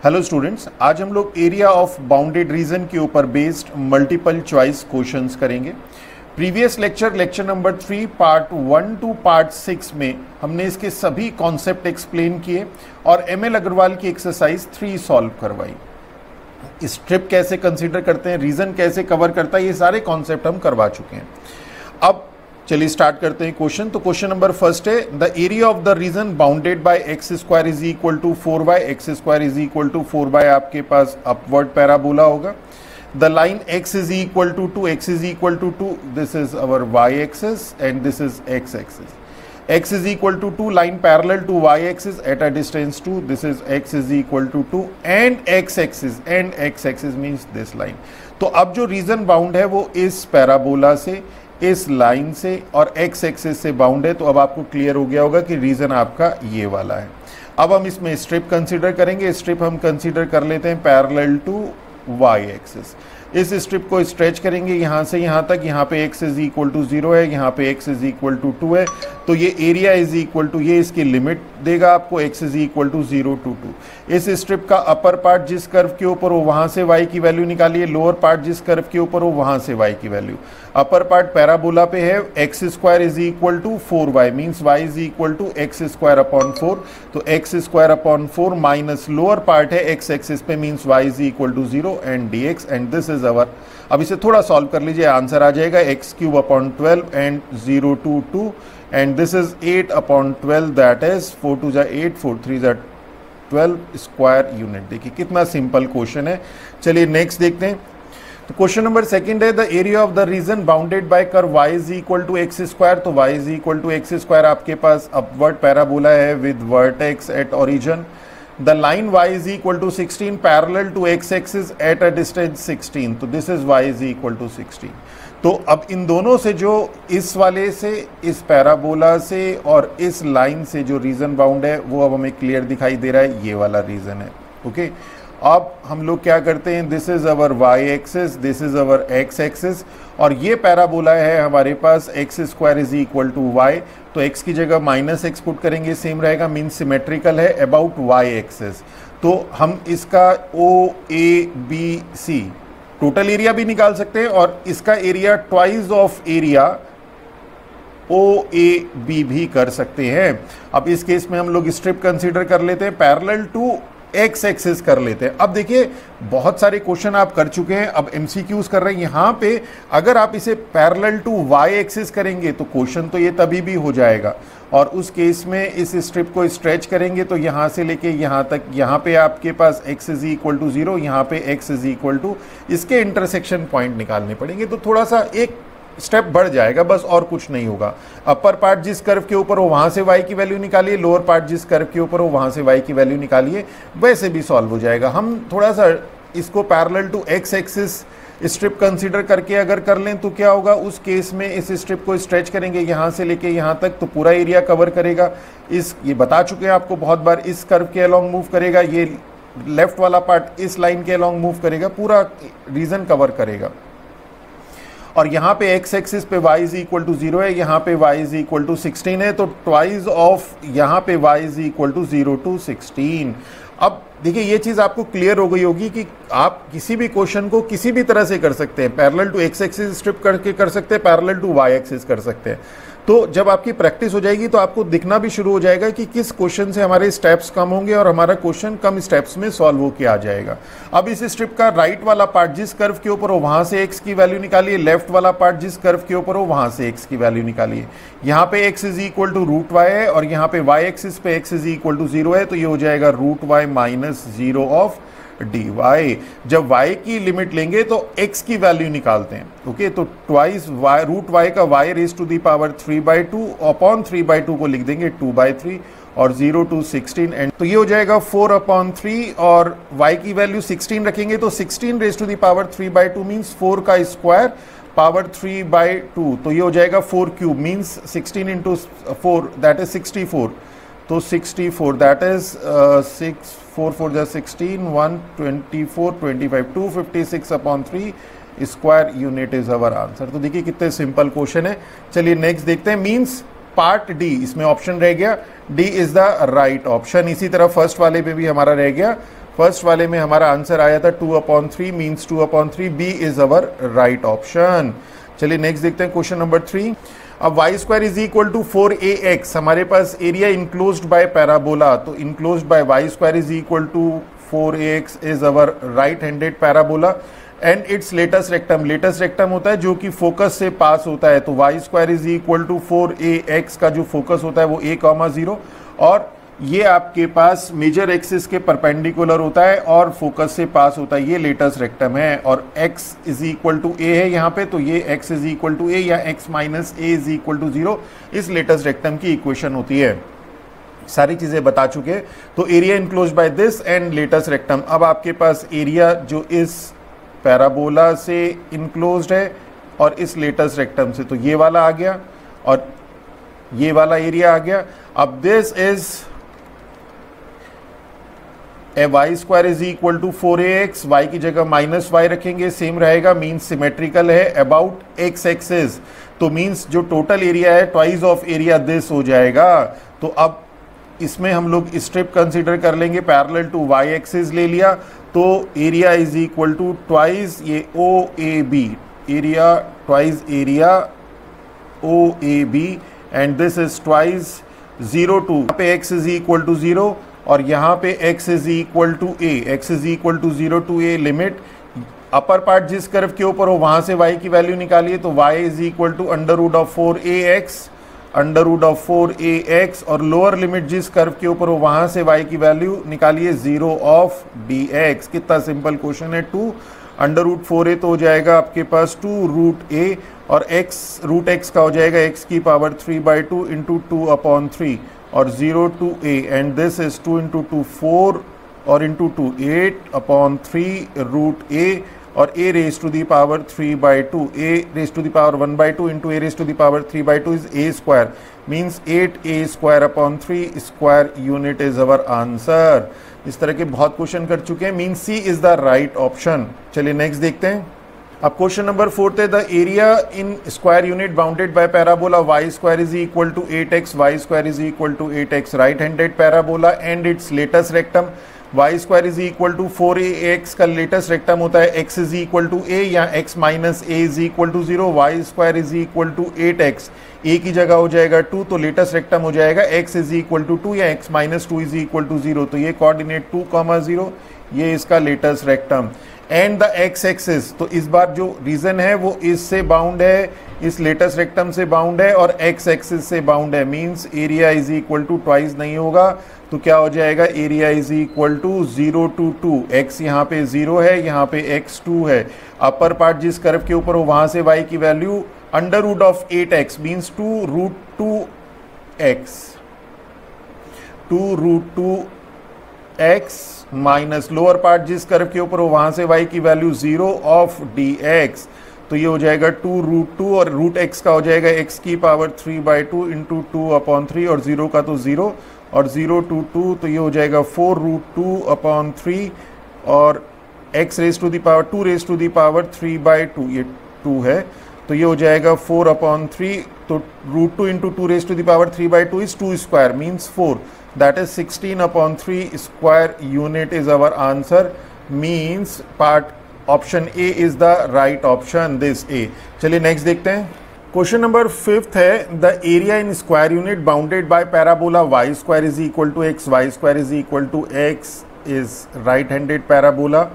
Hello students, आज हम लोग एरिया ऑफ बाउंडेड रीजन के ऊपर बेस्ड मल्टीपल चॉइस क्वेश्चंस करेंगे। Previous lecture number 3 part 1 to part 6 में हमने इसके सभी कॉन्सेप्ट एक्सप्लेन किए और एमएल अग्रवाल की एक्सरसाइज 3 सॉल्व करवाई। स्ट्रिप कैसे कंसीडर करते हैं, रीजन कैसे कवर करता है, ये सारे कॉन्सेप्ट हम करवा चुके हैं। अब चलिए स्टार्ट करते हैं क्वेश्चन। तो क्वेश्चन नंबर फर्स्ट है, the area of the region bounded by X square is equal to 4y, X square is equal to 4y आपके पास अपवर्ड पैराबोला होगा। The line x is equal to 2, x is equal to 2, this is our y axis and this is x axis. x is equal to 2, line parallel to y axis at a distance 2, this is x is equal to 2 and x axis means this line। तो अब जो reason bound है वो इस parabola से, इस line से और x एक्सिस से बाउंड है। तो अब आपको क्लियर हो गया होगा कि रीजन आपका ये वाला है। अब हम इसमें स्ट्रिप कंसीडर करेंगे। स्ट्रिप हम कंसीडर कर लेते हैं पैरेलल टू y एक्सिस। इस स्ट्रिप को स्ट्रेच करेंगे यहाँ से यहाँ तक, यहाँ पे x इज इक्वल टू 0 है, यहाँ पे x इज इक्वल टू 2 है। तो ये एरिया इज इक्वल टू, ये इसकी लिमिट देगा आपको, x is equal to 0 to 2। इस स्ट्रिप का अपर पार्ट जिस कर्व के ऊपर हो वहाँ से y की वैल्यू निकालिए, लोअर पार्ट जिस कर्व के ऊपर हो वहाँ से y की वैल्यू। अपर पार्ट पैराबोला पे है, X square is equal to 4y means y is equal to X square upon 4। तो X square upon 4 minus lower part है x एक्सिस पे means y is equal to 0 and dx and this is our. अब इसे थोड़ा solve कर लीजिए, answer आ जाएगा X cube upon 12 and 0 to 2 and this is 8 upon 12 that is 4 2 जा 8 4 3 जा 12 स्क्वायर यूनिट। देखिए कितना सिंपल क्वेश्चन है। चलिए नेक्स्ट देखते हैं। तो क्वेश्चन नंबर सेकंड है, the area of the region bounded by curve y is equal to X square. तो y is equal to X square आपके पास अपवर्ड पैराबोला है with vertex at origin. The line y is equal to 16 parallel to x axis at a distance 16। तो this is y is equal to 16। तो अब इन दोनों से, जो इस वाले से, इस पैराबोला से और इस लाइन से जो रीजन बाउंड है वो अब हमें क्लियर दिखाई दे रहा है, ये वाला रीजन है। ओके, अब हम लोग क्या करते हैं, this is our y axis, this is our x axis और ये पैराबोला है हमारे पास X square is equal to y। तो x की जगह माइनस एक्स पुट करेंगे, सेम रहेगा, मीन सिमेट्रिकल है अबाउट y एक्सिस। तो हम इसका OABC टोटल एरिया भी निकाल सकते हैं और इसका area twice of area OAB भी कर सकते हैं। अब इस केस में हम लोग स्ट्रिप कंसीडर कर लेते हैं, पैरेलल टू एक्स एक्सिस कर लेते हैं। अब देखिए बहुत सारे क्वेश्चन आप कर चुके हैं, अब एमसीक्यूज कर रहे हैं। यहाँ पे अगर आप इसे पैरेलल टू वाई एक्सिस करेंगे तो क्वेश्चन तो ये तभी भी हो जाएगा और उस केस में इस स्ट्रिप को स्ट्रेच करेंगे तो यहाँ से लेके यहाँ तक, यहाँ पे आपके पास x इज इक्वल टू 0, यहाँ पे x इज इक्वल टू, इसके इंटरसेक्शन पॉइंट निकालने पड़ेंगे। तो थोड़ा सा एक स्टेप बढ़ जाएगा बस, और कुछ नहीं होगा। अपर पार्ट जिस कर्व के ऊपर हो वहां से y की वैल्यू निकालिए, लोअर पार्ट जिस कर्व के ऊपर हो वहां से y की वैल्यू निकालिए, वैसे भी सॉल्व हो जाएगा। हम थोड़ा सा इसको parallel to x axis strip consider करके अगर कर लें तो क्या होगा, उस केस में इस स्ट्रिप को स्ट्रेच करेंगे यहाँ से लेके यहाँ तक तो पूरा एरिया कवर करेगा। ये बता चुके हैं आपको बहुत बार, इस कर्व के अलॉन्ग मूव करेगा, ये लेफ्ट वाला पार्ट इस लाइन के अलॉन्ग मूव करेगा, पूरा रीजन कवर करेगा। और यहाँ पे x एक्सिस पे y इज इक्वल टू 0 है, यहाँ पे y इज इक्वल टू 16 है, तो ट्वाइस ऑफ यहाँ पे y is equal to 0 to 16। अब देखिए ये चीज़ आपको क्लियर हो गई होगी कि आप किसी भी क्वेश्चन को किसी भी तरह से कर सकते हैं, parallel to x axis strip करके कर सकते हैं, पैरेलल टू y एक्सिस कर सकते हैं। तो जब आपकी प्रैक्टिस हो जाएगी तो आपको दिखना भी शुरू हो जाएगा कि किस क्वेश्चन से हमारे स्टेप्स कम होंगे और हमारा क्वेश्चन कम स्टेप्स में सॉल्व होके आ जाएगा। अब इस स्ट्रिप का राइट वाला पार्ट जिस कर्व के ऊपर हो वहां से x की वैल्यू निकालिए, लेफ्ट वाला पार्ट जिस कर्व के ऊपर हो वहां से x की वैल्यू निकालिए। यहाँ पे x is equal to root y है और यहाँ पे y एक्सिस पे x इज इक्वल टू 0 है, तो ये हो जाएगा root y minus 0 of dy। जब y की लिमिट लेंगे तो x की वैल्यू निकालते हैं। ओके, तो ट्वाइस y रूट y का y raise to the power 3/2 upon 3/2 को लिख देंगे 2/3 और 0 टू 16 एंड तो ये हो जाएगा 4/3 और y की वैल्यू 16 रखेंगे तो 16 raise to the power 3/2 means 4 का स्क्वायर पावर 3/2, तो ये हो जाएगा 4 cube means 16 into 4 that is 64। तो 64 दैट इज 6 4 4 जा 16 124 25 256 upon 3 square unit is our answer. तो देखिए कितने सिंपल क्वेश्चन है। चलिए नेक्स्ट देखते हैं। मींस पार्ट डी, इसमें ऑप्शन रह गया D is the right option. इसी तरह फर्स्ट वाले पे भी हमारा रह गया फर्स्ट वाले में हमारा आंसर आया था 2/3 means 2/3, B is our right option. चलिए नेक्स्ट देखते हैं क्वेश्चन नंबर 3। अब Y square is equal to 4ax, हमारे पास एरिया इनक्लोज्ड बाय पैराबोला, तो enclosed by Y square is equal to 4ax is our right handed parabola and its latus rectum, latus rectum होता है जो कि focus से पास होता है, तो Y square is equal to 4ax का जो फोकस होता है वो a,0 और ये आपके पास मेजर एक्सिस के परपेंडिकुलर होता है और फोकस से पास होता है, ये लेटेस्ट रेक्टम है और x is equal to a है यहाँ पे, तो ये x is equal to a या x minus a is equal to 0 इस लेटेस्ट रेक्टम की इक्वेशन होती है। सारी चीजें बता चुके, तो area enclosed by this and latus rectum. अब आपके पास एरिया जो इस पैराबोला से इनक्लोज्ड है और इस लेटेस्ट रेक्टम से, तो ये वाला आ गया और ये वाला एरिया आ गया। अब this is Y square is equal to 4ax, वाई की जगह माइनस वाई रखेंगे, सेम रहेगा, मीन्स सिमेट्रिकल है अबाउट एक्स एक्सिस, तो मीन्स जो टोटल एरिया है ट्वाइस ऑफ एरिया दिस हो जाएगा। तो अब इसमें हम लोग स्ट्रिप कंसीडर कर लेंगे, पैरेलल टू वाई एक्सिस ले लिया, तो area is equal to twice ये OAB, area twice area OAB and this is twice 0 to, यहाँ पे x इज इक्वल टू 0 और यहाँ पे x is equal to a, x is equal to 0 to a, limit upper part जिस curve के ऊपर हो वहां से y की वैल्यू निकालिए, तो y is equal to under root of 4ax और लोअर लिमिट जिस कर्व के ऊपर हो वहां से y की वैल्यू निकालिए 0 ऑफ dx। कितना सिंपल क्वेश्चन है। 2 अंडर रूट 4a तो हो जाएगा आपके पास 2 रूट a और x रूट x का हो जाएगा x की पावर 3/2 इंटू 2/3 और 0 to a and this is 2 into 2 4 और इंटू 2 8/3 रूट a और a raise to the power 3/2, a raise to the power 1/2 into a raise to the power 3/2 is a square, means 8a square upon 3 square unit is our answer. इस तरह के बहुत question कर चुके हैं, means C is the right option. चलिए next देखते हैं। अब क्वेश्चन नंबर 4 है, the area in square unit bounded by parabola y square is equal to 8x, y square is equal to 8x right handed parabola and its latus rectum, y square is equal to 4ax का latus rectum होता है x is equal to a या x minus a is equal to 0, y square is equal to 8x, a की जगह हो जाएगा 2, तो latus rectum हो जाएगा x इज इक्वल टू 2 या x minus 2 is equal to 0, तो ये कोऑर्डिनेट 2,0 ये इसका latus rectum and the x axis, तो इस बार जो रीजन है वो इससे बाउंड है, इस लेटेस्ट रेक्टम से बाउंड है और x एक्सिस से बाउंड है, means area is equal to twice नहीं होगा, तो क्या हो जाएगा area is equal to 0 to 2, x यहाँ पे 0 है, यहाँ पे x 2 है, अपर पार्ट जिस कर्व के ऊपर हो वहां से y की value under root of 8x means 2 root 2x minus lower part जिस कर्व के ऊपर हो वहां से y की वैल्यू 0 ऑफ dx, तो ये हो जाएगा 2 रूट 2 और रूट x का हो जाएगा x की पावर 3/2 इंटू 2/3 और 0 का तो 0 और 0 टू 2, तो ये हो जाएगा 4 रूट 2/3 और x raise to the power 2 raise to the power 3/2, ये 2 है, तो ये हो जाएगा 4/3, तो root 2 into 2 raise to the power 3/2 is 2 square means 4, that is 16/3 square unit is our answer, means part option A is the right option, this A। चलिए next देखते हैं। क्वेश्चन नंबर 5 है, the area in square unit bounded by parabola y square is equal to x, y square is equal to x is right handed parabola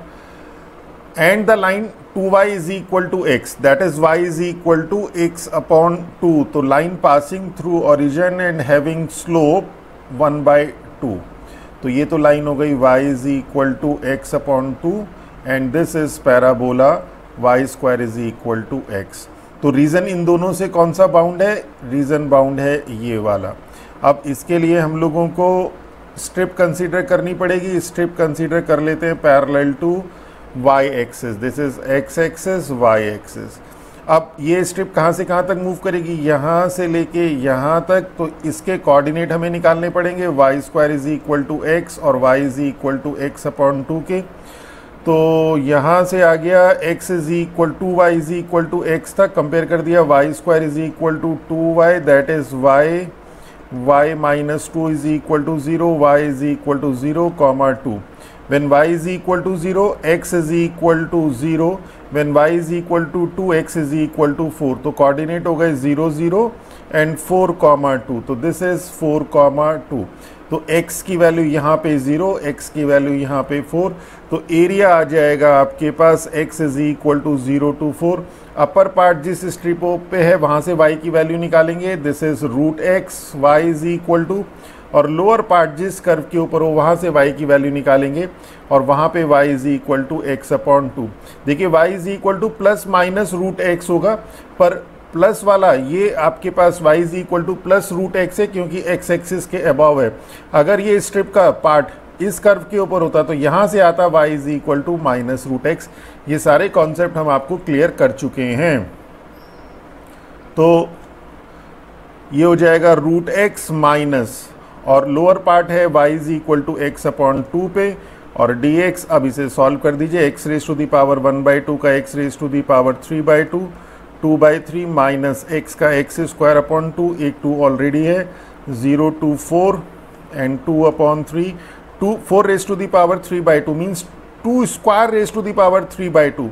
and the line 2y is equal to x, that is y is equal to x upon 2, तो line passing through origin and having slope 1/2, तो ये तो line हो गई y is equal to x upon 2 and this is parabola y square is equal to x। तो reason इन दोनों से कौन सा बाउंड है, रीजन बाउंड है ये वाला। अब इसके लिए हम लोगों को स्ट्रिप कंसीडर करनी पड़ेगी, स्ट्रिप कंसीडर कर लेते हैं parallel to y axis, this is x axis y axis. अब ये स्ट्रिप कहाँ से कहाँ तक मूव करेगी, यहाँ से लेके यहाँ तक, तो इसके कोऑर्डिनेट हमें निकालने पड़ेंगे, Y square is equal to X और Y is equal to x upon 2 के, तो यहाँ से आ गया x is equal to Y is equal to X तक, कंपेयर कर दिया Y square is equal to 2y, that is y minus 2 is equal to 0, y is equal to 0, 2, when y is equal to 0, x is equal to 0, when y is equal to 2, x is equal to 4। तो coordinate हो गए 0 0 and 4 2। तो this is 4 2। तो x की value यहाँ पे 0, x की value यहाँ पे 4। तो एरिया आ जाएगा आपके पास x is equal to 0 to 4। Upper part जिस स्ट्रिप पे है वहाँ से y की वैल्यू निकालेंगे, this is root x, y is equal to, और लोअर पार्ट जिस कर्व के ऊपर हो वहाँ से y की वैल्यू निकालेंगे और वहाँ पे y is equal to x upon 2। देखिए y is equal to plus minus root x होगा, पर प्लस वाला ये आपके पास y is equal to plus root x है क्योंकि x एक्सिस के अबव है। अगर ये स्ट्रिप का पार्ट इस कर्व के ऊपर होता तो यहाँ से आता y is equal to minus root x. ये सारे कॉन्सेप्ट हम आपको क्लियर कर चुके हैं। तो ये हो जाएगा रूट एक्स माइनस, और लोअर पार्ट है y is equal to x upon 2 पे, और dx अब इसे सॉल्व कर दीजिए। x raise to the power 1/2 का x raise to the power 3/2, 2/3 minus x का x स्क्वायर अपॉन 2, एक 2 ऑलरेडी है, 0 to 4 and 2 upon 3, 4 raise to the power 3/2 means 2 square raise to the power 3/2।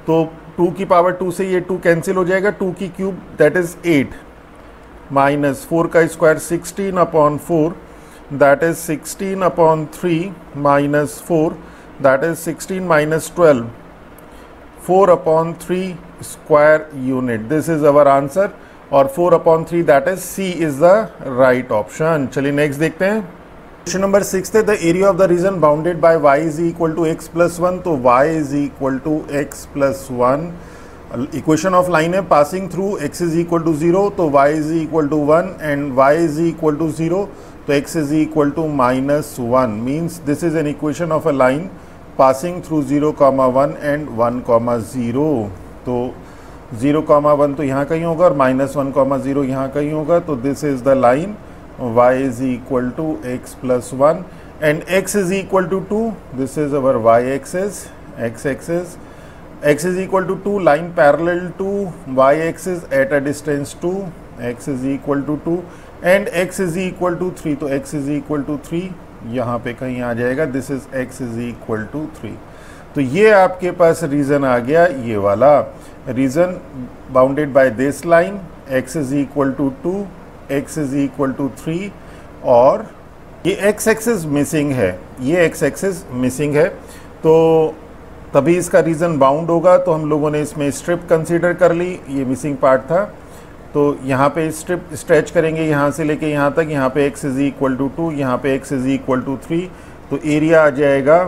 तो 2 की पावर 2 से ये 2 कैंसिल हो जाएगा, 2 की क्यूब दैट इज 8, माइनस 4 का square 16 upon 4 that is 16 upon 3 minus 4 that is 16 minus 12, 4 upon 3 square unit. This is our answer, और 4 upon 3 that is C is the right option. चलिए नेक्स्ट देखते हैं। क्वेश्चन नंबर 6 है, the area of the region bounded by y is equal to x plus 1। तो y is equal to x plus 1। Equation of line है passing through x is equal to 0, तो y is equal to 1 and y is equal to 0, तो x is equal to minus 1। Means this is an equation of a line passing through 0, 1 and 1, 0। तो 0, 1 तो यहाँ कहीं होगा और minus 1, 0 यहाँ कहीं होगा। तो this is the line y is equal to x plus 1 and x is equal to 2। This is our y axis, x axis, x is equal to 2, line parallel to y axis at a distance 2, x is equal to 2 and x is equal to 3। तो x is equal to 3 यहाँ पे कहीं आ जाएगा, this is x is equal to 3। तो ये आपके पास reason आ गया, ये वाला reason bounded by this line, x is equal to 2, x is equal to 3, और ये x एक्सिस मिसिंग है, ये x एक्सिस मिसिंग है, तो तभी इसका रीजन बाउंड होगा। तो हम लोगों ने इसमें स्ट्रिप कंसीडर कर ली, ये मिसिंग पार्ट था। तो यहाँ पे स्ट्रिप स्ट्रेच करेंगे यहाँ से लेके यहाँ तक, यहाँ पे x इज इक्वल टू 2, यहाँ पे x इज इक्वल टू 3, तो एरिया आ जाएगा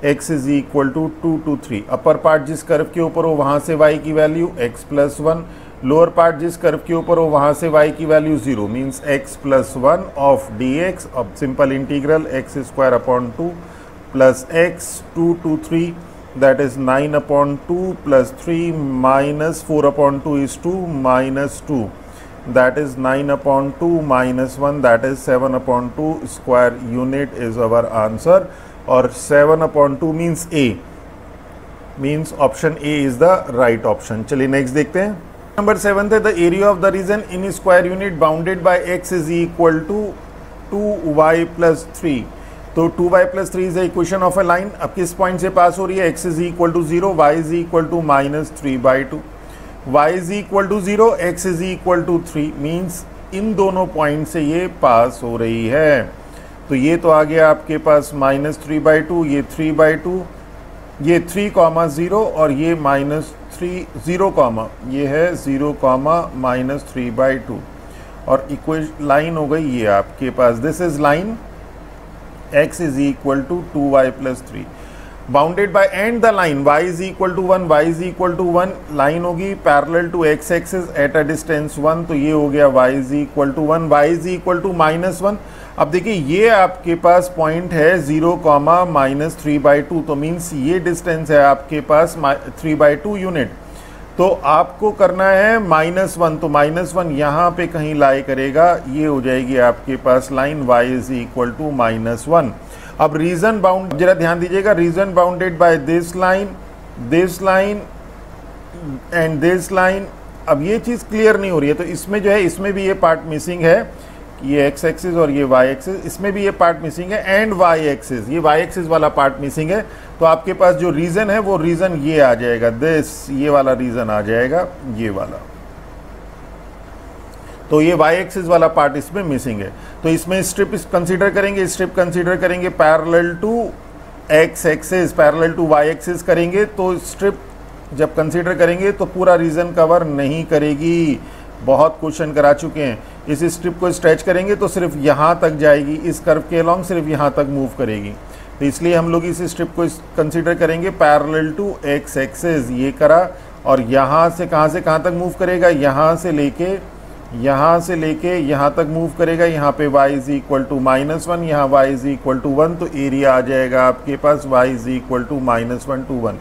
x is equal to 2 to 3। Upper part जिस कर्व के ऊपर हो वहाँ से y की value x plus 1, lower part जिस कर्व के ऊपर हो वहाँ से y की value 0 means x plus 1 of dx। अब simple integral x square upon 2 plus x 2 to 3 that is 9 upon 2 plus 3 minus 4 upon 2 is 2 minus 2, that is 9 upon 2 minus 1, that is 7 upon 2 square unit is our answer, or 7 upon 2 means A, means option A is the right option। चलिए next देखते हैं। Number 7 है, the area of the region in square unit bounded by x is equal to 2y plus 3। तो 2y plus 3 is equation of a line. अब किस point से पास हो रही है, x is equal to 0, y is equal to minus 3/2, y is equal to 0, x is equal to 3, means इन दोनों पॉइंट से ये पास हो रही है। तो ये तो आ गया आपके पास माइनस 3/2, ये 3/2, ये 3,0 और ये माइनस 3 0, ये है 0, माइनस 3/2, और इक्वेशन लाइन हो गई ये आपके पास, this is line x is equal to 2y plus 3 bounded by and the line y is equal to 1, y is equal to 1, line होगी parallel to x axis at a distance 1, तो ये हो गया y is equal to 1, y is equal to minus 1। अब देखिए ये आपके पास point है 0, माइनस 3/2, तो मीन्स ये डिस्टेंस है आपके पास 3/2 यूनिट। तो आपको करना है -1, तो -1 यहाँ पे कहीं लाई करेगा, ये हो जाएगी आपके पास line y is equal to -1। अब रीजन बाउंड, जरा ध्यान दीजिएगा, region bounded by this line and this line. अब ये चीज़ क्लियर नहीं हो रही है, तो इसमें जो है इसमें भी ये पार्ट मिसिंग है ये एक्स एक्सिस और ये वाई एक्सिस, इसमें भी ये पार्ट मिसिंग है, एंड वाई एक्सिस, ये वाई एक्सिस वाला पार्ट मिसिंग है। तो आपके पास जो रीजन है वो रीजन ये आ जाएगा, दिस, ये वाला रीजन आ जाएगा, ये वाला। तो ये वाई एक्सिस वाला पार्ट इसमें मिसिंग है। तो इसमें स्ट्रिप कंसीडर करेंगे, स्ट्रिप कंसीडर करेंगे parallel to x axis, parallel to y axis करेंगे। तो स्ट्रिप जब कंसीडर करेंगे तो पूरा रीजन कवर नहीं करेगी, बहुत क्वेश्चन करा चुके हैं। इस स्ट्रिप को स्ट्रेच करेंगे तो सिर्फ यहाँ तक जाएगी, इस कर्व के अलॉन्ग सिर्फ यहाँ तक मूव करेगी। तो इसलिए हम लोग इस स्ट्रिप को कंसीडर करेंगे पैरेलल टू एक्स एक्सिस, ये करा। और यहाँ से कहाँ तक मूव करेगा, यहाँ से लेके यहाँ तक मूव करेगा। यहाँ पे y इज इक्वल टू -1, यहाँ y इज इक्वल टू 1, तो एरिया आ जाएगा आपके पास y is equal to -1 to 1।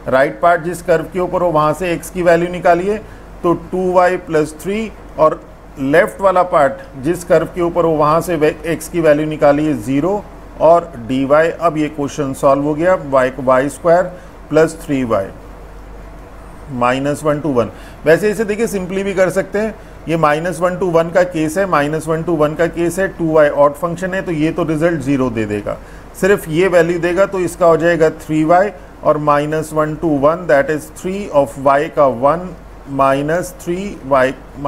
Right part जिस कर्व के ऊपर हो वहाँ से x की वैल्यू निकालिए, तो 2y + 3, और लेफ्ट वाला पार्ट जिस कर्व के ऊपर हो वहाँ से x की वैल्यू निकालिए 0 और dy। अब ये क्वेश्चन सॉल्व हो गया, y² + 3y -1 to 1। वैसे इसे देखिए सिंपली भी कर सकते हैं, ये -1 to 1 का केस है, -1 to 1 का केस है, 2y ऑड फंक्शन है, तो ये तो रिजल्ट 0 दे देगा, सिर्फ ये वैल्यू देगा। तो इसका हो जाएगा 3y और -1 to 1 that is 3 of y का 1 - 3y -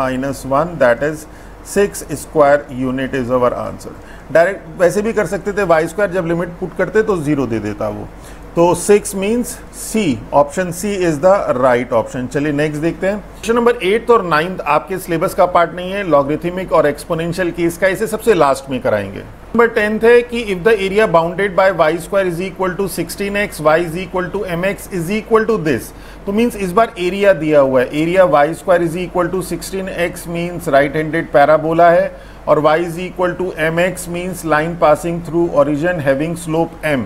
1 that is 6 square unit is our answer. Direct वैसे भी कर सकते थे, y² जब लिमिट पुट करते तो 0 दे देता वो। तो 6 means C, option C is the right option. चलिए नेक्स्ट देखते हैं। क्वेश्चन नंबर 8 और 9 आपके सिलेबस का पार्ट नहीं है, लॉगरिथमिक और एक्सपोनेंशियल केस का, इसे सबसे लास्ट में कराएंगे। नंबर 10 है कि if the area bounded by y² is equal to 16x, y is equal to mx is equal to this. तो मीन्स इस बार एरिया दिया हुआ है, area y² is equal to 16x means right handed parabola है, और y is equal to mx means line passing through origin having slope m।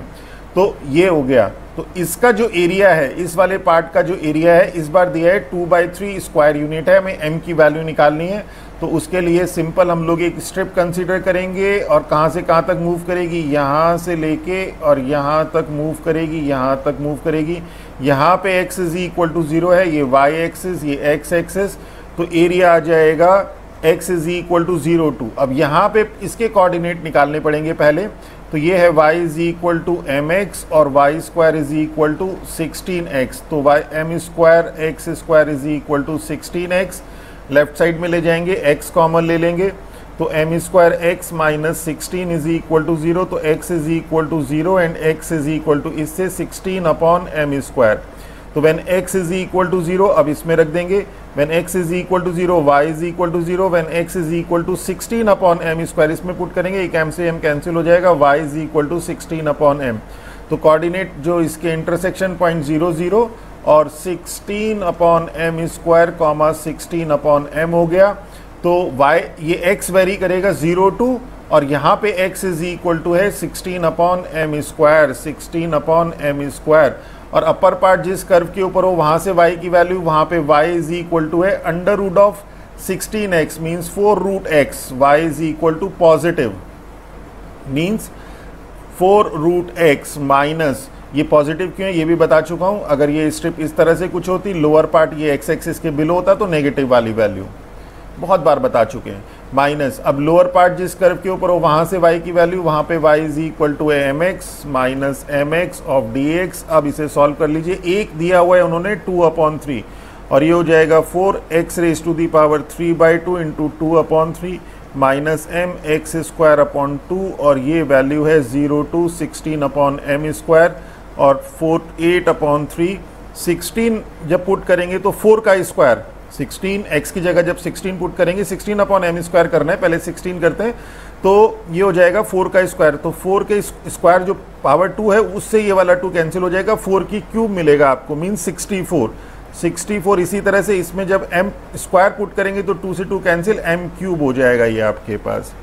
तो ये हो गया। तो इसका जो एरिया है, इस वाले पार्ट का जो एरिया है इस बार दिया है 2/3 स्क्वायर यूनिट है, हमें m की वैल्यू निकालनी है। तो उसके लिए सिंपल हम लोग एक स्ट्रिप कंसीडर करेंगे, और कहाँ से कहाँ तक मूव करेगी, यहाँ से लेके और यहाँ तक मूव करेगी, यहाँ तक मूव करेगी। यहाँ पे x इज इक्वल टू 0 है, ये y एक्सिस, ये x एक्सिस, तो एरिया आ जाएगा x इज इक्वल टू 0 2। अब यहाँ पे इसके कोऑर्डिनेट निकालने पड़ेंगे पहले। तो ये है y is equal to mx और y² is equal to 16x। तो m² x² is equal to 16x। Left side में ले जाएंगे, x कॉमन ले लेंगे, तो m² x - 16 is equal to 0। तो x is equal to 0 and x is equal to इससे 16/m²। तो when x is equal to 0, अब इसमें रख देंगे, when x is equal to 0 y is equal to 0, when x is equal to 16/m², इसमें put करेंगे, एक m से m कैंसिल हो जाएगा, y is equal to 16/m। तो कोऑर्डिनेट जो इसके इंटरसेक्शन पॉइंट 0 0 और 16/m², 16/m हो गया। तो y ये x वेरी करेगा 0 2, और यहाँ पे x इज इक्वल टू है 16/m², 16/m²। और अपर पार्ट जिस कर्व के ऊपर हो वहाँ से y की वैल्यू, वहाँ पे y इज इक्वल टू है √16x means 4√x, y is equal to positive means 4√x minus, ये पॉजिटिव क्यों है ये भी बता चुका हूँ। अगर ये स्ट्रिप इस तरह से कुछ होती, लोअर पार्ट ये x एक्सिस के बिलो होता, तो नेगेटिव वाली वैल्यू बहुत बार बता चुके हैं, माइनस। अब लोअर पार्ट जिस कर्व के ऊपर हो वहाँ से y की वैल्यू, वहाँ पे y is equal to mx minus mx of dx। अब इसे सॉल्व कर लीजिए, एक दिया हुआ है उन्होंने 2/3, और ये हो जाएगा 4x⁻³ इंटू 2/3 माइनस mx²/2, और ये वैल्यू है 0 to 16/m², और 8/3 16 जब पुट करेंगे तो 4 का स्क्वायर, 16 x की जगह जब 16 पुट करेंगे, 16/m² करना है, पहले 16 करते हैं, तो ये हो जाएगा 4 का स्क्वायर। तो 4 के स्क्वायर जो पावर 2 है उससे ये वाला 2 कैंसिल हो जाएगा, 4 की क्यूब मिलेगा आपको मीन 64। इसी तरह से इसमें जब m² पुट करेंगे तो 2 से 2 कैंसिल, m³ हो जाएगा ये आपके पास।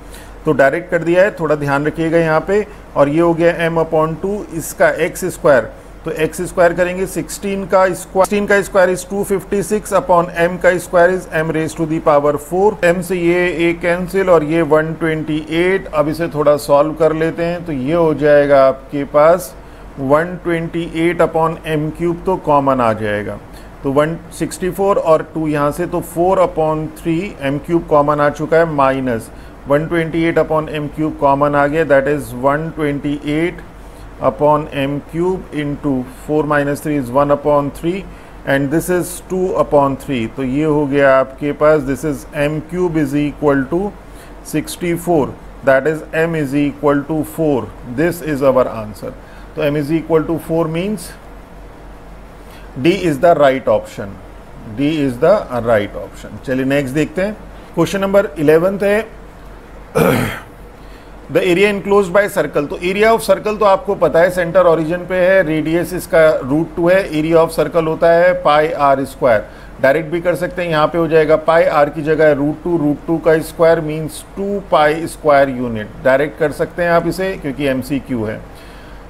तो डायरेक्ट कर दिया है, थोड़ा ध्यान रखिएगा यहाँ पे। और ये हो गया m/2, इसका x², तो x² करेंगे 16 का स्क्वायर इज 256/m का स्क्वायर इज m⁻⁴। m से ये एक कैंसिल और ये 128। अब इसे थोड़ा सॉल्व कर लेते हैं, तो ये हो जाएगा आपके पास 128/m³ तो कॉमन आ जाएगा, तो 164 और 2 यहाँ से, तो 4/3 m³ कॉमन आ चुका है, minus 128 upon M cube common आ गया, that is 128 upon M cube into 4 minus 3 is 1 upon 3 and this is 2 upon 3। तो ये हो गया आपके पास, this is M cube is equal to 64, that is m is equal to 4। This is our answer. तो m is equal to 4 means D is the right option, D is the right option. चलिए next देखते हैं। Question number 11 है the area enclosed by circle. तो area of circle तो आपको पता है सेंटर ओरिजिन पे है, रेडियस इसका √2 है, एरिया ऑफ सर्कल होता है पाई आर स्क्वायर। डायरेक्ट भी कर सकते हैं, यहाँ पे हो जाएगा पाई आर की जगह √2 का square means 2 pi square unit. Direct कर सकते हैं आप इसे क्योंकि MCQ है।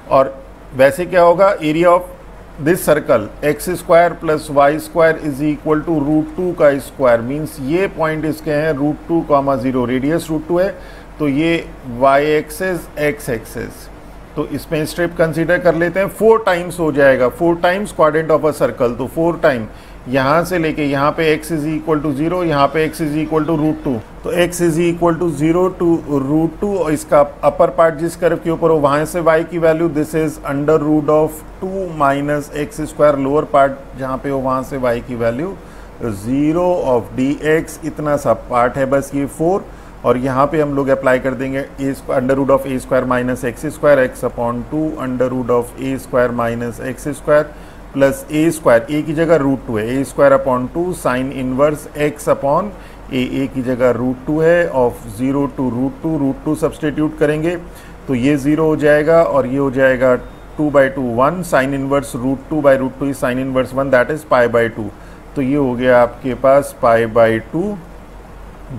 और वैसे क्या होगा, area of this circle x square plus y square is equal to √2 का स्क्वायर मीन्स ये पॉइंट इसके हैं √2, 0, रेडियस √2 है तो ये y एक्सेस x एक्सेस। तो इसमें स्ट्रिप कंसीडर कर लेते हैं, 4 टाइम्स हो जाएगा, 4 times quadrant of a circle. तो 4 टाइम यहाँ से लेके यहाँ पे x इज इक्वल टू 0, यहाँ पे x इज इक्वल टू √2। तो x is equal to 0 to √2 और इसका अपर पार्ट जिस कर्व के ऊपर हो वहाँ से y की value this is √2 minus x square, lower part जहाँ पे हो वहाँ से y की वैल्यू 0 ऑफ dx। इतना सा पार्ट है बस ये 4 और यहाँ पे हम लोग अप्लाई कर देंगे √a² minus x square x upon 2 √a² minus x square plus a² की जगह √2 है, a² upon 2 sine inverse x upon a की जगह √2 है ऑफ 0 टू √2 सब्सटीट्यूट करेंगे तो ये 0 हो जाएगा और ये हो जाएगा 2/2 1 sine inverse √2/√2 is sine inverse 1 that is π/2। तो ये हो गया आपके पास π/2,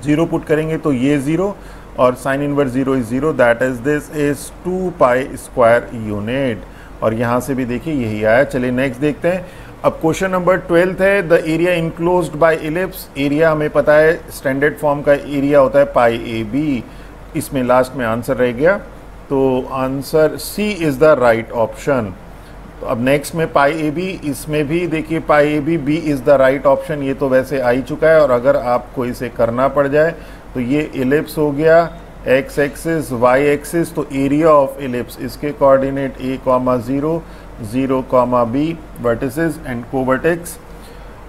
0 पुट करेंगे तो ये 0 और sine inverse 0 is 0 that is this is 2 pi square unit. और यहाँ से भी देखिए यही आया। चलिए नेक्स्ट देखते हैं। अब क्वेश्चन नंबर 12 है the area enclosed bye ellipse. Area हमें पता है स्टैंडर्ड फॉर्म का एरिया होता है पाई AB। इसमें लास्ट में आंसर रह गया तो answer C is the right option. तो अब नेक्स्ट में पाई AB, इसमें भी देखिए पाई AB B is the right option. ये तो वैसे आ ही चुका है और अगर आपको इसे करना पड़ जाए तो ये इलिप्स हो गया x एक्सिस y एक्सिस। तो एरिया ऑफ इलिप्स इसके coordinate a, 0, b vertices and covertex.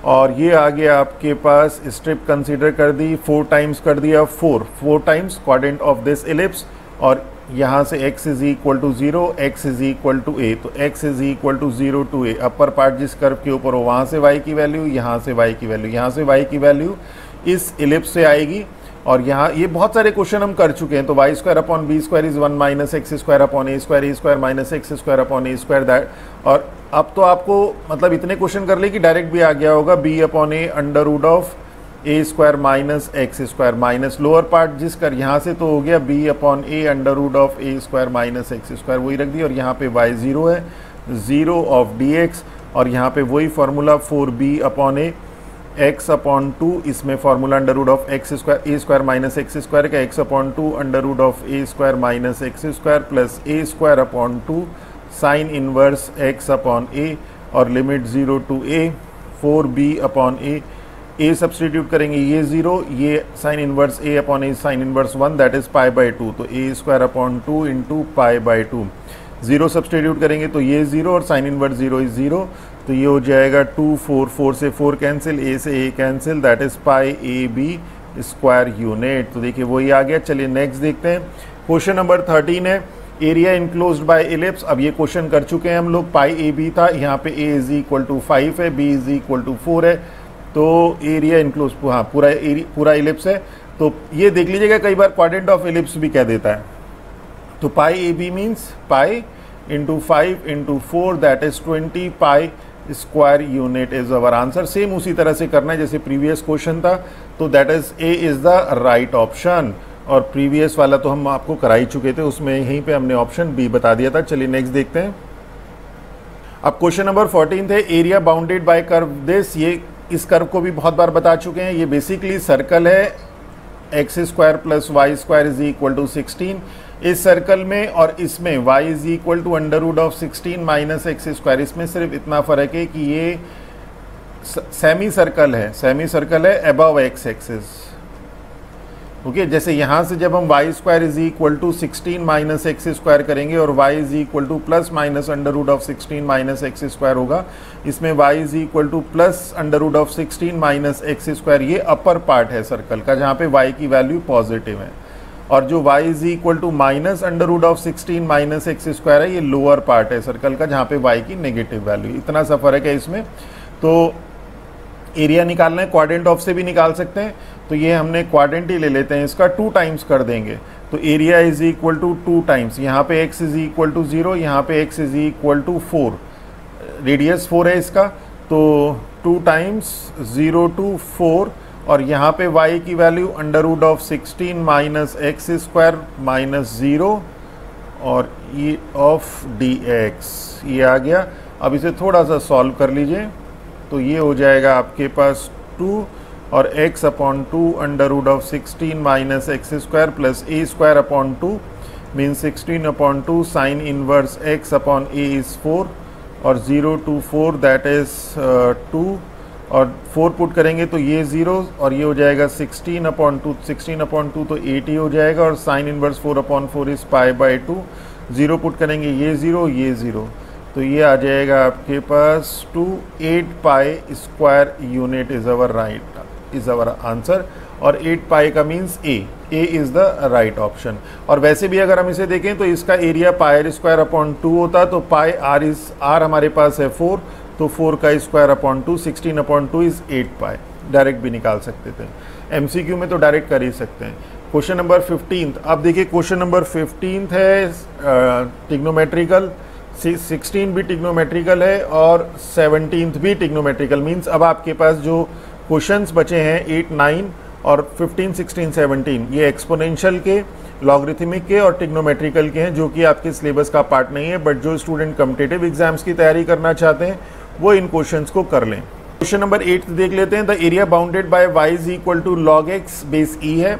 और ये आ गया आपके पास स्ट्रिप कंसीडर कर दी, 4 टाइम्स कर दिया, 4 times coordinate of this ellipse. और यहाँ से x is equal to 0, x is equal to a। तो x is equal to 0 to a, upper part जिस कर्व के ऊपर हो वहाँ से y की वैल्यू, यहाँ से y की वैल्यू, यहाँ से y की वैल्यू इस इलिप्स से आएगी। और यहाँ ये बहुत सारे क्वेश्चन हम कर चुके हैं। तो y² upon b² is 1 minus x² upon a² minus x² upon a² that. और अब तो आपको मतलब इतने क्वेश्चन कर ले कि डायरेक्ट भी आ गया होगा b upon a √a² minus x² minus lower part जिस कर यहाँ से तो हो गया b upon a √a² minus x², वही रख दी। और यहाँ पे y 0 है, 0 ऑफ dx। और यहाँ पे वही formula 4b upon a x upon 2, इसमें फार्मूला a² माइनस x² का x upon 2 a² minus x² plus a² upon 2 sine inverse x upon a और limit 0 to a 4b upon a substitute करेंगे ये 0, ये sine inverse a upon a sine inverse 1 that is π/2। तो a² upon 2 into π/2, 0 substitute करेंगे तो ये 0 और sine inverse 0 is 0। तो ये हो जाएगा 2 4 से 4 कैंसिल, a से a cancel that is π/AB² unit. तो देखिए वही आ गया। चलिए नेक्स्ट देखते हैं। क्वेश्चन नंबर 13 है एरिया इनक्लोज्ड बाय इलिप्स। अब ये क्वेश्चन कर चुके हैं हम लोग। π/AB था, यहाँ पे a इज इक्वल टू 5 है, b इज इक्वल टू 4 है। तो एरिया इनक्लोज पूरा इलिप्स है। तो ये देख लीजिएगा कई बार क्वाड्रेंट ऑफ इलिप्स भी कह देता है। तो π/AB means pi into 5 into 4 that is 20 pi square unit is our answer. Same उसी तरह से करना है जैसे प्रीवियस क्वेश्चन था। तो that is a is the right option. और प्रीवियस वाला तो हम आपको करा ही चुके थे, उसमें यहीं पे हमने ऑप्शन बी बता दिया था। चलिए नेक्स्ट देखते हैं। अब क्वेश्चन नंबर 14 थे area bounded by curve this. ये इस कर्व को भी बहुत बार बता चुके हैं। ये बेसिकली सर्कल है x² plus y² is equal to 16 इस सर्कल में, और इसमें y is equal to √16 minus x²। इसमें सिर्फ इतना फर्क है कि ये सेमी सर्कल है अबव x एक्सिस। ओके जैसे यहाँ से जब हम y square is equal to 16 minus x square करेंगे और y is equal to plus minus under root of 16 minus x square होगा, इसमें y is equal to plus under root of 16 minus x square, ये upper part है circle का जहाँ पे y की वैल्यू पॉजिटिव है, और जो y is equal to minus under root of 16 minus x square है, ये लोअर पार्ट है सर्कल का जहाँ पे y की नेगेटिव वैल्यू। इतना सा फर्क है इसमें। तो एरिया निकालना है, क्वाड्रेंट ऑफ से भी निकाल सकते हैं, तो ये हमने क्वाड्रेंट ही ले लेते हैं, इसका 2 टाइम्स कर देंगे, तो area is equal to 2 times, यहाँ पे x इज इक्वल टू 0, यहाँ पे x is equal to 4, radius 4 है इसका, तो 2 टाइम्स 0 to 4, और यहाँ पे y की value under root of 16 minus x square minus 0 और e ऑफ dx, ये आ गया। अब इसे थोड़ा सा सॉल्व कर लीजिए, तो ये हो जाएगा आपके पास 2 और x upon 2 under root of 16 minus x square plus a square upon 2 means 16 upon 2 sine inverse x upon a is 4 और 0 to 4 दैट इज 2 और 4 पुट करेंगे तो ये 0 और ये हो जाएगा 16 अपॉन 2, 16 अपॉन 2 तो 80 हो जाएगा, और sine inverse 4 upon 4 is pi by 2, 0 put करेंगे ये 0 ये 0, तो ये आ जाएगा आपके पास 2 8 pi square unit is our answer, और 8 पाई का means A is the right option. और वैसे भी अगर हम इसे देखें तो इसका एरिया पाई स्क्वायर अपॉन 2 होता, तो पाई आर हमारे पास है 4, तो 4 का square upon 2, 16 upon 2 is 8 pi, direct भी निकाल सकते थे, एमसीक्यू में तो डायरेक्ट कर ही सकते हैं। क्वेश्चन नंबर 15, अब देखिए क्वेश्चन नंबर 15 है टिग्नोमेट्रिकल, 16 भी टिग्नोमेट्रिकल है और 17th भी टिग्नोमेट्रिकल, मीन्स अब आपके पास जो क्वेश्चंस बचे हैं 8, 9 और 15, 16, 17 ये एक्सपोनेंशियल के, लॉगरिथमिक के और टिग्नोमेट्रिकल के हैं, जो कि आपके सिलेबस का पार्ट नहीं है, बट जो स्टूडेंट कॉम्पिटिटिव एग्जाम्स की तैयारी करना चाहते हैं वो इन क्वेश्चंस को कर लें। क्वेश्चन नंबर 8 देख लेते हैं। The area bounded by y is equal to log x base e है,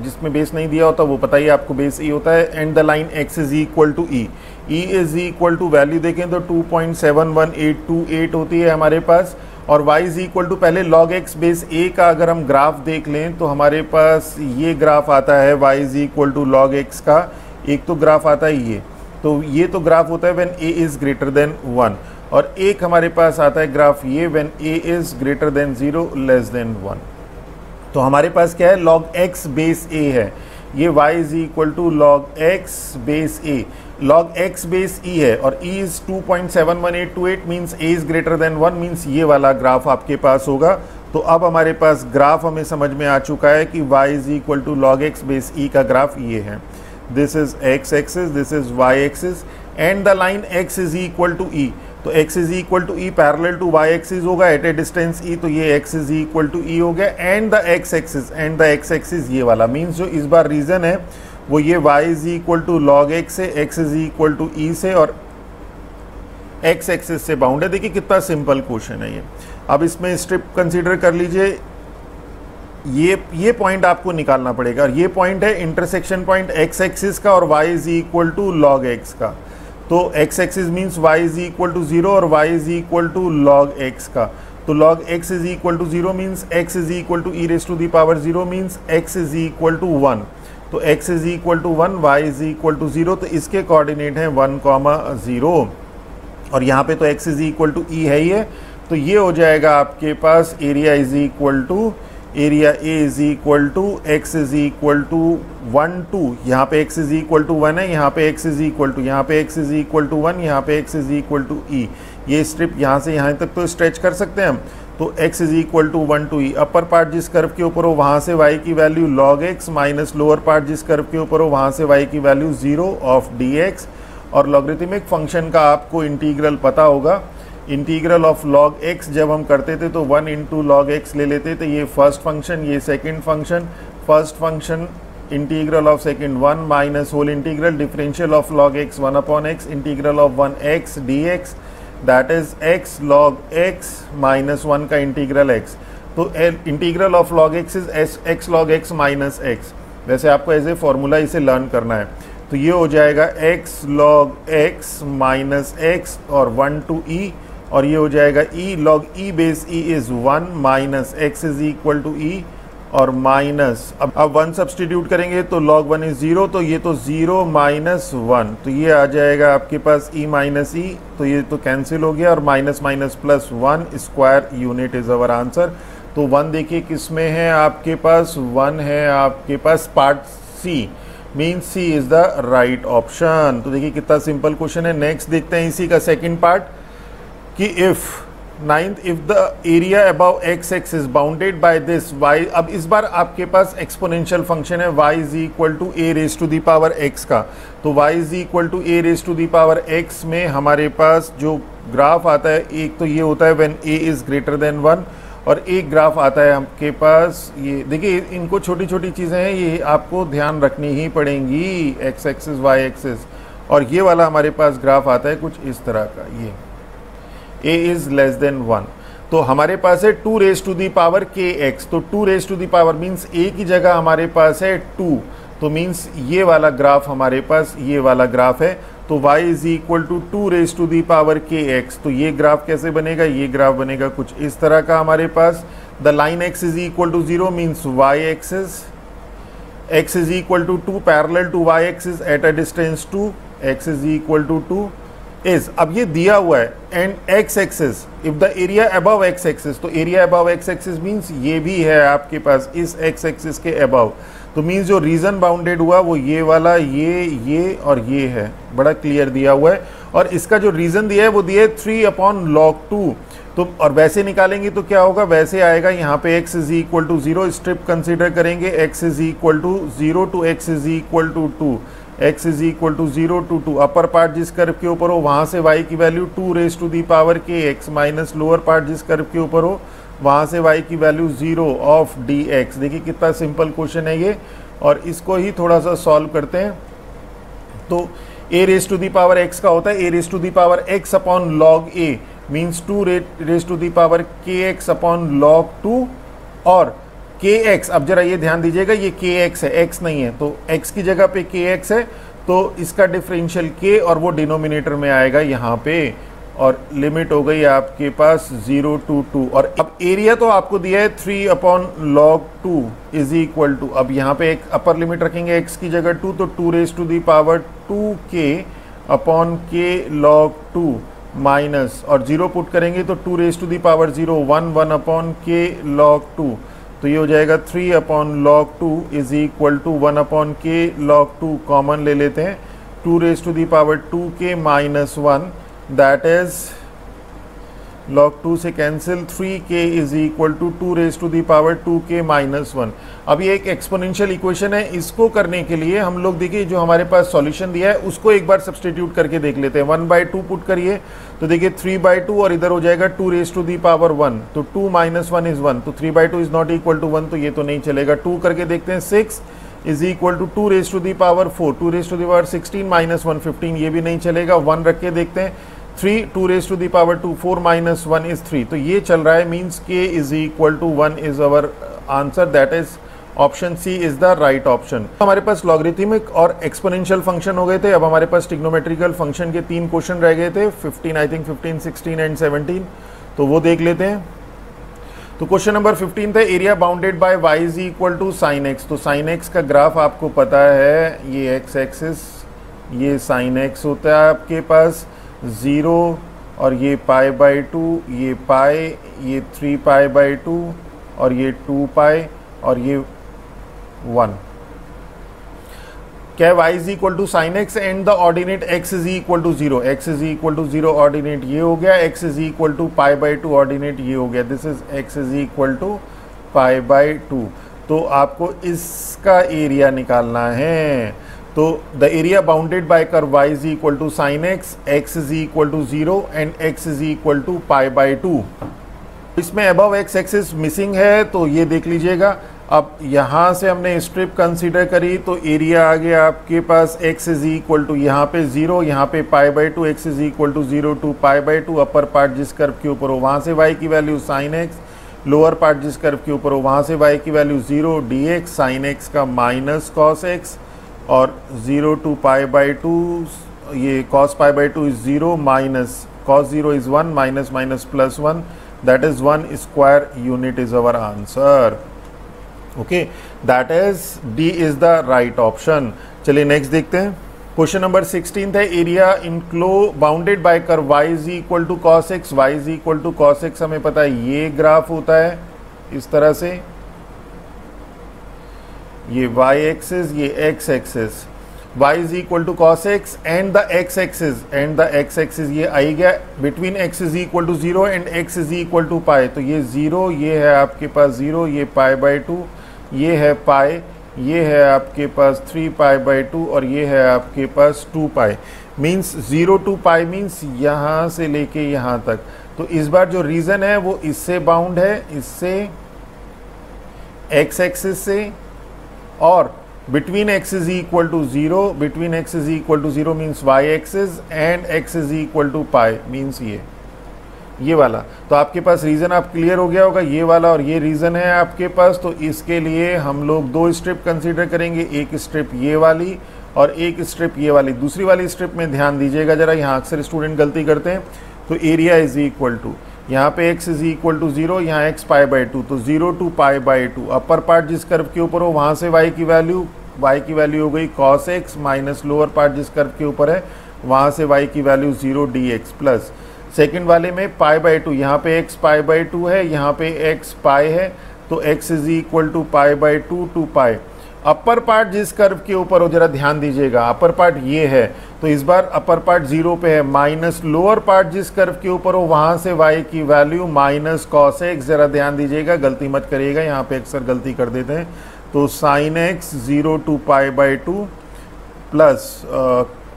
जिसमें बेस नहीं दिया होता वो पता ही आपको बेस e होता है, and the line x is equal to e is equal to value देखें तो 2.71828 होती है हमारे पास, और y इज इक्वल टू पहले log x बेस a का अगर हम ग्राफ देख लें तो हमारे पास ये ग्राफ आता है y is equal to log x का, एक तो ग्राफ आता है ये तो ग्राफ होता है when a is greater than 1, और एक हमारे पास आता है ग्राफ ये when a is greater then 0 less than 1। तो हमारे पास क्या है, log x बेस a है, ये y is equal to log x base a, log x base e है और e is 2.71828 means a is greater than 1, means ये वाला ग्राफ आपके पास होगा। तो अब हमारे पास ग्राफ हमें समझ में आ चुका है कि y is equal to log x base e का ग्राफ ये है, this is x axis, this is y axis, and the line x is equal to e, तो x is equal to e parallel to y axis होगा at a distance e, तो ये x is equal to e हो गया, and the x axis, and the x axis ये वाला, means जो इस बार रीजन है वो ये y is equal to log x से, x is equal to e से और x एक्सिस से बाउंड है। देखिए कितना सिंपल क्वेश्चन है ये। अब इसमें स्ट्रिप कंसीडर कर लीजिए, ये पॉइंट आपको निकालना पड़ेगा, और ये पॉइंट है इंटरसेक्शन पॉइंट x एक्सिस का और y is equal to log x का, तो x axis means y is equal to 0 और y is equal to log x का, तो log x is equal to 0 means x is equal to e raise to the power 0 means x is equal to 1, तो x is equal to 1, y is equal to 0, तो इसके coordinate हैं 1, 0, और यहाँ पे तो x is equal to e है ही है, तो ये हो जाएगा आपके पास area is equal to, area A is equal to x is equal to 1, 2, यहाँ पे x इज इक्वल टू 1 है, यहाँ पे x इज इक्वल टू, यहाँ पे x इज इक्वल टू 1, यहाँ पे x is equal to e, ये स्ट्रिप यहाँ से यहाँ तक तो स्ट्रेच कर सकते हैं हम, तो x is equal to 1 to e, upper part जिस कर्व के ऊपर हो वहाँ से y की value log x minus lower part जिस कर्व के ऊपर हो वहाँ से y की वैल्यू 0 ऑफ dx, और लॉगरिथमिक फंक्शन का आपको इंटीग्रल पता होगा, इंटीग्रल ऑफ log x जब हम करते थे तो 1 इंटू log x ले लेते थे, ये फर्स्ट फंक्शन, ये second function, first function integral of second 1 minus whole integral differential of log x 1 upon x integral of 1x dx, that is x log x minus 1 का integral x, तो integral of log x is x log x minus x, वैसे आपको as a formula इसे learn करना है, तो ये हो जाएगा x log x minus x और 1 to e, और ये हो जाएगा e log e base e is 1 minus x is equal to e और माइनस, अब 1 सब्सटीट्यूट करेंगे तो log 1 इज 0, तो ये तो 0 माइनस 1, तो ये आ जाएगा आपके पास e माइनस ई, तो ये तो कैंसिल हो गया और minus minus plus 1 square unit is our answer. तो 1 देखिए किस में है आपके पास, 1 है आपके पास part C, mean C is the right option. तो देखिए कितना सिंपल क्वेश्चन है। नेक्स्ट देखते हैं इसी का सेकंड पार्ट कि if the area above x x is bounded by this y, अब इस बार आपके पास एक्सपोनेंशियल फंक्शन है y is equal to a raise to the power x का, तो y is equal to a raise to the power x में हमारे पास जो ग्राफ आता है, एक तो ये होता है when a is greater than 1, और एक ग्राफ आता है आपके पास, ये देखिए इनको छोटी छोटी चीज़ें हैं, ये आपको ध्यान रखनी ही पड़ेंगी, x एक्सिस y एक्सिस, और ये वाला हमारे पास ग्राफ आता है कुछ इस तरह का, ये a इज लेस देन 1, तो हमारे पास है 2 raise to the power kx, तो 2 raise to the power means a की जगह हमारे पास है 2, तो मीन्स ये वाला ग्राफ हमारे पास ये वाला ग्राफ है, तो y is equal to 2 raise to the power kx, तो ये ग्राफ कैसे बनेगा, ये ग्राफ बनेगा कुछ इस तरह का हमारे पास। The line x is equal to 0 means y axis, x is equal to 2 parallel to y axis at a distance 2, x is equal to 2 is, अब ये दिया हुआ है, and x axis if the area above x axis, तो एरिया above x axis means ये भी है आपके पास इस x एक्सिस के अबव, तो मीन्स जो रीजन बाउंडेड हुआ वो ये वाला, ये और ये है, बड़ा क्लियर दिया हुआ है, और इसका जो रीजन दिया है वो दिया है 3/log2, तो और वैसे निकालेंगे तो क्या होगा, वैसे आएगा यहाँ पे x is equal to 0, strip consider करेंगे, x is equal to 0 to x is equal to 2, x is equal to 0 to 2, upper part जिस कर्व के ऊपर हो वहाँ से y की value 2 raise to the power kx minus lower part जिस curve के ऊपर हो वहाँ से y की वैल्यू 0 ऑफ dx। देखिए कितना सिंपल क्वेश्चन है ये, और इसको ही थोड़ा सा सॉल्व करते हैं। तो a raise to the power x का होता है a raise to the power x upon log a means 2 raise to the power kx upon log 2, और kx, अब जरा ये ध्यान दीजिएगा ये kx है, x नहीं है, तो x की जगह पे kx है, तो इसका डिफरेंशियल k और वो डिनोमिनेटर में आएगा यहाँ पे, और लिमिट हो गई आपके पास 0 टू 2, और अब एरिया तो आपको दिया है 3/log2 इज इक्वल टू, अब यहाँ पे एक अपर लिमिट रखेंगे x की जगह 2, तो 2 raise to the power 2k upon k log 2 minus, और 0 पुट करेंगे तो 2 raise to the power 0 1 upon k log 2, तो ये हो जाएगा 3/log2 is equal to 1/k log 2, common ले लेते हैं, 2 raise to the power 2k minus 1, that is log 2 से cancel, 3k is equal to 2 raise to the power 2k minus 1। अब ये एक एक्सपोनेंशियल इक्वेशन है, इसको करने के लिए हम लोग देखिए जो हमारे पास सॉल्यूशन दिया है उसको एक बार सब्सटीट्यूट करके देख लेते हैं। 1/2 पुट करिए तो देखिए 3/2 और इधर हो जाएगा 2 रेज टू दी पावर 1, तो 2 माइनस 1 इज 1, तो 3/2 इज नॉट इक्वल टू 1, तो ये तो नहीं चलेगा। 2 करके देखते हैं, 6 is equal to 2 raise to the power 4, 2 raise to the power 16 minus 1 15, ये भी नहीं चलेगा। 1 रख के देखते हैं, 3 2 raise to the power 2, 4 minus 1 is 3, तो ये चल रहा है, means k is equal to 1 is our answer, that is option C is the right option. हमारे पास लॉगरिथमिक और एक्सपोनेंशियल फंक्शन हो गए थे, अब हमारे पास ट्रिग्नोमेट्रिकल फंक्शन के 3 क्वेश्चन रह गए थे, 15 आई थिंक 15 16 एंड 17, तो वो देख लेते हैं। तो क्वेश्चन नंबर 15 था, area bounded by y is equal to sine x, तो साइन एक्स का ग्राफ आपको पता है, ये एक्स एक्सिस, ये साइन एक्स होता है आपके पास 0, और ये π/2, ये पाई, ये 3π/2, और ये 2π, और ये 1। क्या y is equal to sine x and the ordinate x is equal to 0, x is equal to 0 ordinate ये हो गया, x is equal to π/2 ordinate ये हो गया, this is x is equal to π/2। तो आपको इसका एरिया निकालना है, तो the area bounded by curve y is equal to sine x is equal to 0 and x is equal to π/2। इसमें अबव x एक्सिस मिसिंग है, तो ये देख लीजिएगा। अब यहाँ से हमने स्ट्रिप कंसीडर करी तो एरिया आ गया आपके पास x इज इक्वल टू यहाँ पे 0, यहाँ पे π/2, x is equal to 0 to π/2, upper part जिस कर्व के ऊपर हो वहाँ से y की value sine x, lower part जिस कर्व के ऊपर हो वहाँ से y की वैल्यू 0 dx, साइन x का माइनस कॉस x, और 0 टू π/2, ये cos π/2 is 0 minus cos 0 is 1 minus minus plus 1, that is 1 square unit is our answer. Okay, that is D is the right option. चलिए next देखते हैं। Question number 16 है, area enclosed bounded by curve y is equal to cos x, y is equal to cos x. हमें पता है ये graph होता है इस तरह से, ये y एक्सिस, ये x axis, y is equal to cos x and the x axis ये आई गया between x is equal to 0 and x is equal to pi. तो ये 0, ये है आपके पास 0, ये पाई बाय 2, ये है पाई, ये है आपके पास 3 पाई बाय 2 और ये है आपके पास 2 पाई। मीन्स 0 टू पाई मीन्स यहाँ से लेके यहाँ तक। तो इस बार जो रीजन है वो इससे बाउंड है, इससे x एक्सिस से, और between x is equal to 0, between x is equal to 0 means y axis and x is equal to pi means ये वाला। तो आपके पास रीजन आप क्लियर हो गया होगा, ये वाला और ये रीजन है आपके पास। तो इसके लिए हम लोग दो स्ट्रिप कंसीडर करेंगे, एक स्ट्रिप ये वाली और एक स्ट्रिप ये वाली। दूसरी वाली स्ट्रिप में ध्यान दीजिएगा जरा, यहाँ अक्सर स्टूडेंट गलती करते हैं। तो एरिया इज इक्वल टू, यहाँ पे x इज इक्वल टू 0, यहाँ x पाई बाई 2, तो 0 to pi by 2। Upper part जिस कर्व के ऊपर हो वहाँ से y की वैल्यू हो गई cos x, minus lower part जिस कर्व के ऊपर है वहाँ से y की वैल्यू 0 dx प्लस। सेकेंड वाले में पाई बाई 2, यहाँ पे x पाई बाई 2 है, यहाँ पे x पाई है, तो x is equal to pi by 2 to pi. Upper part जिस कर्व के ऊपर हो जरा ध्यान दीजिएगा, अपर पार्ट ये है, तो इस बार अपर पार्ट 0 पे है, माइनस लोअर पार्ट जिस कर्व के ऊपर हो वहाँ से y की वैल्यू माइनस कॉस एक्स। जरा ध्यान दीजिएगा, गलती मत करिएगा, यहाँ पे अक्सर गलती कर देते हैं। तो sine x 0 to pi by 2 plus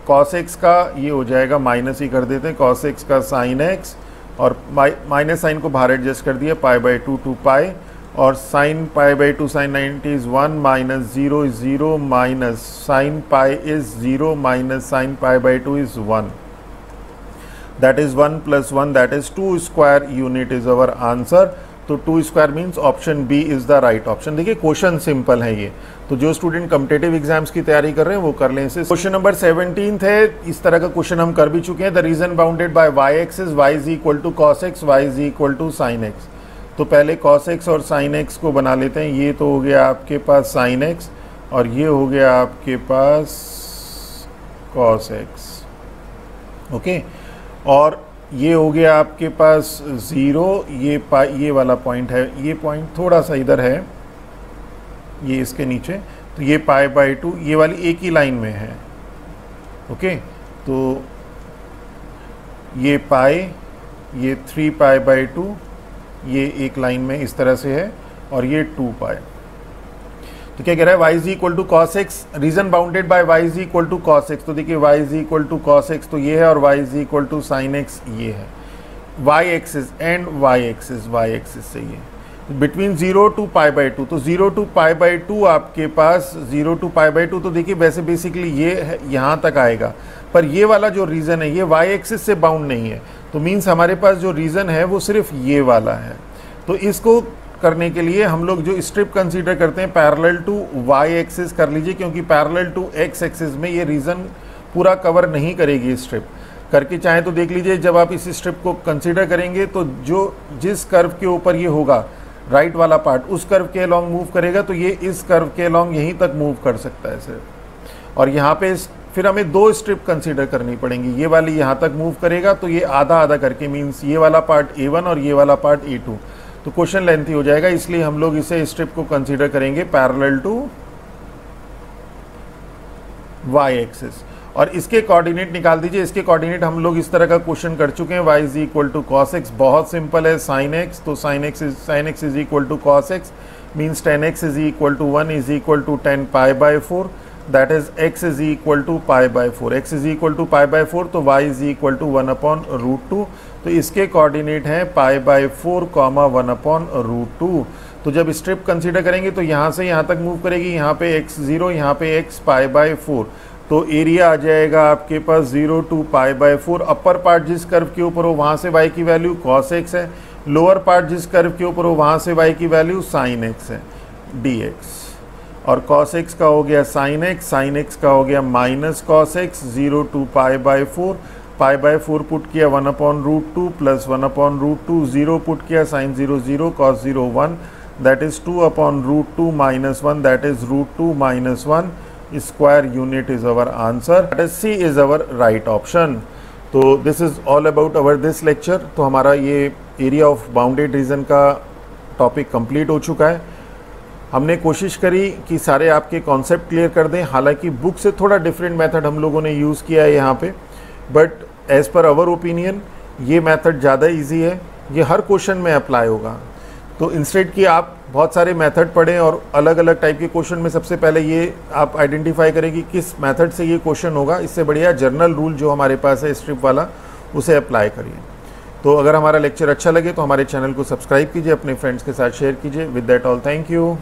cos x का ये हो जाएगा, माइनस ही कर देते हैं, कॉस एक्स का साइन एक्स और माइनस साइन को बाहर एडजस्ट कर दिया, पाई बाई 2 टू पाई, और sine pi by 2 sine 90 is 1 minus 0 is 0 minus sine pi is 0 minus sine pi by 2 is 1, that is 1 plus 1 that is 2 square unit is our answer. तो 2 square means option B is the right option. देखिए question simple है ये, तो जो student competitive exams की तैयारी कर रहे हैं वो कर लें इसे। क्वेश्चन नंबर 17 है, इस तरह का क्वेश्चन हम कर भी चुके हैं। The region bounded by y axis, y is equal to cos x, y is equal to sine x. तो पहले कॉस एक्स और साइन एक्स को बना लेते हैं। ये तो हो गया आपके पास साइन एक्स और ये हो गया आपके पास कॉस एक्स, ओके। और ये हो गया आपके पास 0, ये वाला पॉइंट है, ये पॉइंट थोड़ा सा इधर है, ये इसके नीचे, तो ये पाई बाई 2, ये वाली एक ही लाइन में है, ओके। तो ये पाई, ये 3 पाई बाई 2, ये एक लाइन में इस तरह से है, और ये 2 पाई। तो क्या कह रहा है, y is equal to cos x, region bounded by y is equal to cos x. तो देखिए y is equal to cos x तो ये है, और y is equal to sine x ये है, y axis and y axis से ये बिटवीन 0 टू पाई बाई 2। तो 0 टू पाई बाई 2 आपके पास 0 टू पाई बाई 2, तो देखिए वैसे बेसिकली ये यहाँ तक आएगा, पर ये वाला जो रीजन है ये y एक्सिस से बाउंड नहीं है। तो मीन्स हमारे पास जो रीजन है वो सिर्फ ये वाला है। तो इसको करने के लिए हम लोग जो स्ट्रिप कंसीडर करते हैं पैरेलल टू y एक्सिस कर लीजिए, क्योंकि पैरेलल टू x एक्सिस में ये रीजन पूरा कवर नहीं करेगी स्ट्रिप। करके चाहे तो देख लीजिए, जब आप इस स्ट्रिप को कंसीडर करेंगे तो जिस कर्व के ऊपर ये होगा राइट वाला पार्ट, उस कर्व के अलॉन्ग मूव करेगा, तो ये इस कर्व के अलॉन्ग यहीं तक मूव कर सकता है सिर्फ। और यहाँ पे फिर हमें दो स्ट्रिप कंसीडर करनी पड़ेंगी, ये वाली यहाँ तक मूव करेगा तो ये आधा आधा करके, मीन्स ये वाला पार्ट A1 और ये वाला पार्ट A2। तो क्वेश्चन लेंथी हो जाएगा, इसलिए हम लोग इसे स्ट्रिप को कंसीडर करेंगे पैरेलल टू y एक्सिस। और इसके कोऑर्डिनेट निकाल दीजिए। इसके कोऑर्डिनेट हम लोग इस तरह का क्वेश्चन कर चुके हैं, y is equal to cos x, बहुत सिंपल है, साइन एक्स, तो sine x is equal to cos x means 10x is equal to 1 is equal to 10 pi by 4, that is x is equal to pi by 4। x is equal to pi by 4 तो y is equal to 1 upon root 2। तो इसके coordinate हैं pi by 4 comma 1 upon root 2। तो जब strip consider करेंगे तो यहाँ से यहाँ तक मूव करेगी, यहाँ पे x0, यहाँ पे x पाई बाई 4। तो एरिया आ जाएगा आपके पास 0 to pi by 4। Upper part जिस कर्व के ऊपर हो वहाँ से y की वैल्यू cos x है, लोअर पार्ट जिस कर्व के ऊपर हो वहाँ से y की वैल्यू sin x है dx। और cos x का हो गया sin x का हो गया minus cos x 0 to pi by 4। Pi by 4 put किया 1 upon root 2 plus 1 upon root 2, 0 put किया sin 0 0 cos 0 1, that is 2 upon root 2 minus 1, that is root 2 minus 1 square unit is our answer. That is C is our right option. तो this is all about our this lecture. तो हमारा ये area of bounded reason का topic complete हो चुका है. हमने कोशिश करी कि सारे आपके कॉन्सेप्ट क्लियर कर दें, हालांकि बुक से थोड़ा डिफरेंट मेथड हम लोगों ने यूज़ किया है यहाँ पे, but as per our opinion ये मेथड ज़्यादा इजी है, ये हर क्वेश्चन में अप्लाई होगा. तो इंस्टेड कि आप बहुत सारे मेथड पढ़ें और अलग अलग टाइप के क्वेश्चन में सबसे पहले ये आप आइडेंटिफाई करें कि किस मेथड से ये क्वेश्चन होगा, इससे बढ़िया जनरल रूल जो हमारे पास है स्ट्रिप वाला उसे अप्लाई करिए. तो अगर हमारा लेक्चर अच्छा लगे तो हमारे चैनल को सब्सक्राइब कीजिए, अपने फ्रेंड्स के साथ शेयर कीजिए. With that all, thank you.